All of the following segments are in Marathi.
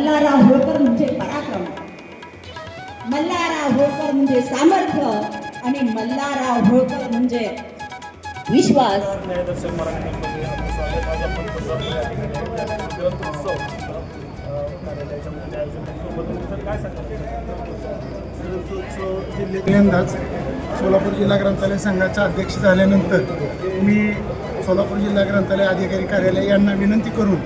मल्हारराव होळकर म्हणजे पराक्रम, मल्हारराव होळकर म्हणजे सामर्थ्य आणि मल्हारराव होळकर म्हणजे विश्वास. न्यायदर्शक मराठी न्यूजमध्ये आपलं स्वागत. आज आपण ग्रंथोत्सव कार्यालयाच्या मुख्य आयोजकांसोबत काय सांगतात? पहिल्यांदाच सोलापूर जिल्हा ग्रंथालय संघाचा अध्यक्ष झाल्यानंतर मी सोलापूर जिल्हा ग्रंथालय अधिकारी कार्यालय यांना विनंती करून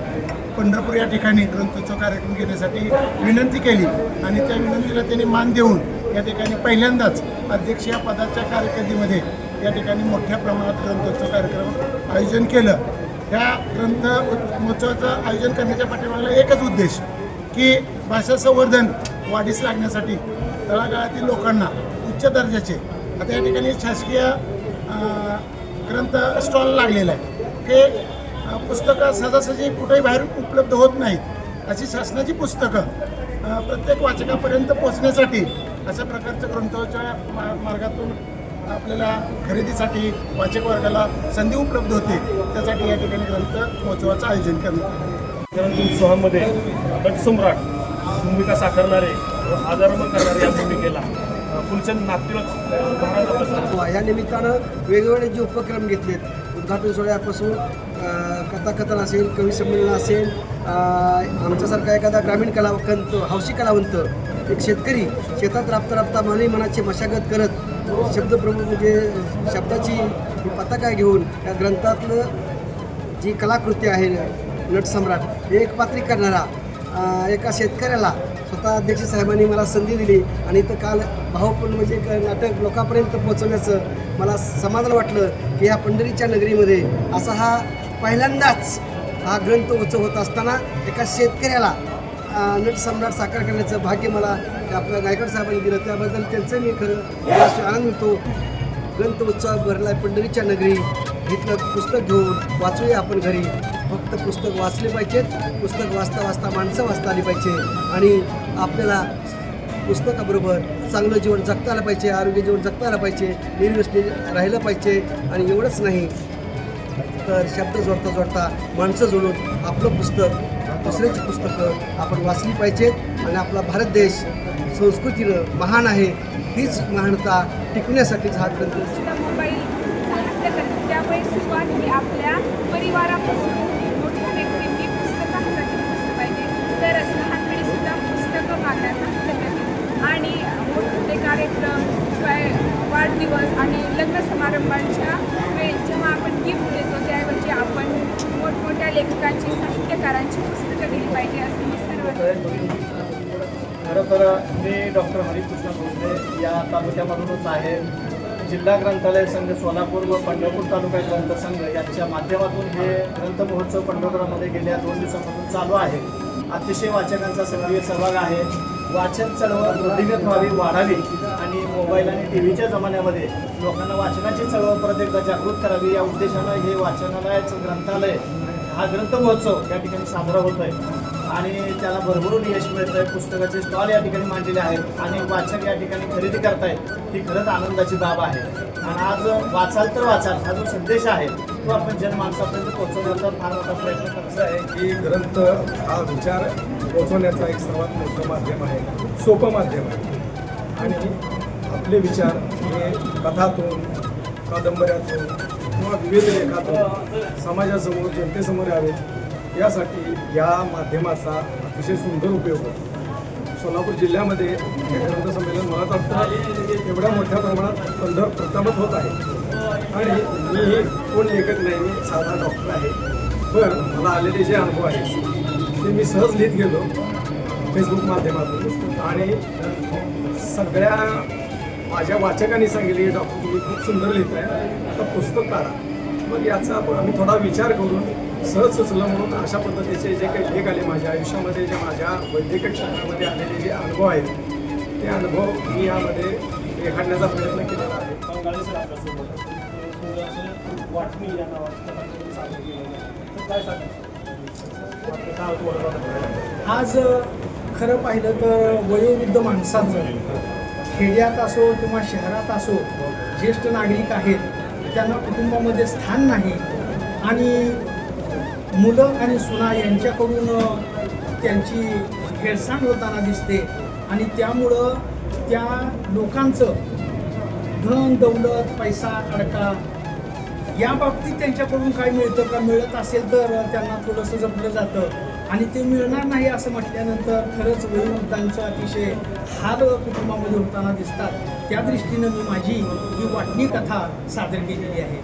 पंढरपूर या ठिकाणी ग्रंथोत्सव कार्यक्रम घेण्यासाठी विनंती केली आणि त्या विनंतीला त्यांनी मान देऊन या ठिकाणी पहिल्यांदाच अध्यक्ष या पदाच्या कारकिर्दीमध्ये या ठिकाणी मोठ्या प्रमाणात ग्रंथोत्सव कार्यक्रम आयोजन केलं. ह्या ग्रंथ महोत्सवाचं आयोजन करण्याच्या पाठीमागला एकच उद्देश की भाषा संवर्धन वाढीस लागण्यासाठी तळागाळातील लोकांना उच्च दर्जाचे आता या ठिकाणी शासकीय ग्रंथ स्टॉल लागलेला आहे. हे पुस्तकं सहजासहजी कुठेही बाहेर उपलब्ध होत नाहीत. अशी शासनाची पुस्तकं प्रत्येक वाचकापर्यंत पोहोचण्यासाठी अशा प्रकारच्या ग्रंथाच्या मार्गातून आपल्याला खरेदीसाठी वाचक वर्गाला संधी उपलब्ध होते. त्यासाठी या ठिकाणी ग्रंथ महोत्सवाचं आयोजन करण्यात आलं. ग्रंथोत्सवामध्ये नटसम्राट भूमिका साकारणारे व आदरार्पण करणारे या भूमिकेला फुलचंद नागपूरच या निमित्तानं वेगवेगळे जे उपक्रम घेतलेत, उद्घाटन सोहळ्यापासून कथाकथन असेल, कवी संमेलन असेल, आमच्यासारखा एखादा ग्रामीण कलावंत, हौशी कलावंत, एक शेतकरी शेतात राबता राबता मानवी मनाची मशागत करत शब्दप्रमुख म्हणजे शब्दाची पताका घेऊन या ग्रंथातलं जी कलाकृती आहे नटसम्राट हे एक पात्री करणारा एका शेतकऱ्याला स्वतः अध्यक्ष साहेबांनी मला संधी दिली आणि इथं काल भावपूर्ण म्हणजे एक नाटक लोकांपर्यंत पोहोचवण्याचं मला समाधान वाटलं की ह्या पंढरीच्या नगरीमध्ये असा हा पहिल्यांदाच हा ग्रंथ उत्सव होत असताना एका शेतकऱ्याला नटसम्राट साकार करण्याचं भाग्य मला आपल्या गायकवाड साहेबांनी दिलं. त्याबद्दल त्यांचं मी खरं आनंद मिळतो. ग्रंथ उत्सव भरला पंढरीच्या नगरी, इथलं पुस्तक घेऊन वाचूया आपण घरी. फक्त पुस्तक वाचले पाहिजेत, पुस्तक वाचता वाचता माणसं वाचता आली पाहिजे आणि आपल्याला पुस्तकाबरोबर चांगलं जीवन जगता आलं पाहिजे, आरोग्य जीवन जगता आलं पाहिजे, निर्व्यसनी राहिलं पाहिजे. आणि एवढंच नाही तर शब्द जोडता जोडता माणसं जोडून आपलं पुस्तक दुसऱ्याची पुस्तकं आपण वाचली पाहिजेत. आणि आपला भारत देश संस्कृतीनं महान आहे, हीच महानता टिकवण्यासाठीच हा ग्रंथ. मोबाईल त्यामुळे सुरुवात ही आपल्या परिवारापासून मोठ्या व्यक्तींनी पुस्तकं हातात घेतली पाहिजे. तरच लहान पिढीसुद्धा पुस्तकं मागण्याचा हक्क करते. आणि मोठमोठे कार्यक्रम शिवाय वाढदिवस आणि लग्न समारंभांच्या वेळेस जेव्हा आपण गिफ्ट देतो त्याऐवजी आपण मोठमोठ्या लेखकांची, साहित्यकारांची पुस्तकं दिली पाहिजे असं मी सर्व. खरं तर मी डॉक्टर हरिकृष्ण भोसले या तालुक्यामधूनच आहे. जिल्हा ग्रंथालय संघ सोलापूर व पंढरपूर तालुका ग्रंथ संघ यांच्या माध्यमातून हे ग्रंथ महोत्सव पंढरपुरामध्ये गेल्या 2 दिवसांपासून चालू आहे. अतिशय वाचकांचा सक्रिय सहभाग आहे. वाचन चळवळ वृद्धिंगत व्हावी, वाढावी आणि मोबाईल आणि टी व्हीच्या जमान्यामध्ये लोकांना वाचनाची चळवळ परत एकदा जागृत करावी या उद्देशानं हे वाचनालयाचं ग्रंथालय हा ग्रंथ महोत्सव या ठिकाणी साजरा होत आहे आणि त्याला भरभरून यश मिळतं आहे. पुस्तकाचे स्टॉल या ठिकाणी मांडलेले आहेत आणि वाचक या ठिकाणी खरेदी करतायत. ही खरंच आनंदाची बाब आहे. आणि आज वाचाल तर वाचाल हा जो संदेश आहे तो आपण जनमानसापर्यंत पोहोचवण्याचा फार मोठा प्रयत्न करायचा आहे. की ग्रंथ हा विचार पोचवण्याचा एक सर्वात मोठं माध्यम आहे, सोपं माध्यम आहे. आणि आपले विचार हे कथातून, कादंबऱ्यातून किंवा विविध लेखातून समाजासमोर, जनतेसमोर यावेत यासाठी या माध्यमाचा अतिशय सुंदर उपयोग होतो. सोलापूर जिल्ह्यामध्ये हे ग्रंथसंमेलन मला वाटतं एवढ्या मोठ्या प्रमाणात प्रथमच होत आहे. आणि मी कोण लेखक नाही, मी साधा डॉक्टर आहे. पण मला आलेले जे अनुभव आहेत ते मी सहज लिहित गेलो फेसबुक माध्यमातून आणि सगळ्या माझ्या वाचकांनी सांगितले, डॉक्टर तुम्ही खूप सुंदर लिहित आहे, तर पुस्तक काढा. मग याचा आम्ही थोडा विचार करून सहज सुचलं म्हणून अशा पद्धतीचे जे काही लेख आले माझ्या आयुष्यामध्ये, जे माझ्या वैद्यकीय क्षेत्रामध्ये आलेले जे अनुभव आहेत ते अनुभव मी यामध्ये रेखाटण्याचा प्रयत्न केलेला आहे. वाटणी या नावाचं काय आज खरं पाहिलं तर वयोवृद्ध माणसांचं खेड्यात असो किंवा शहरात असो ज्येष्ठ नागरिक आहेत त्यांना कुटुंबामध्ये स्थान नाही आणि मुलं आणि सुना यांच्याकडून त्यांची हेळसांड होताना दिसते आणि त्यामुळं त्या लोकांचं धन दौलत पैसा अडका या बाबतीत त्यांच्याकडून काय मिळतं का, मिळत असेल तर त्यांना थोडंसं जपलं जातं आणि ते मिळणार नाही असं म्हटल्यानंतर खरंच वयोवृद्धांचं अतिशय हाल कुटुंबामध्ये होताना दिसतात. त्या दृष्टीनं मी माझी ही वाटणी कथा सादर केलेली आहे.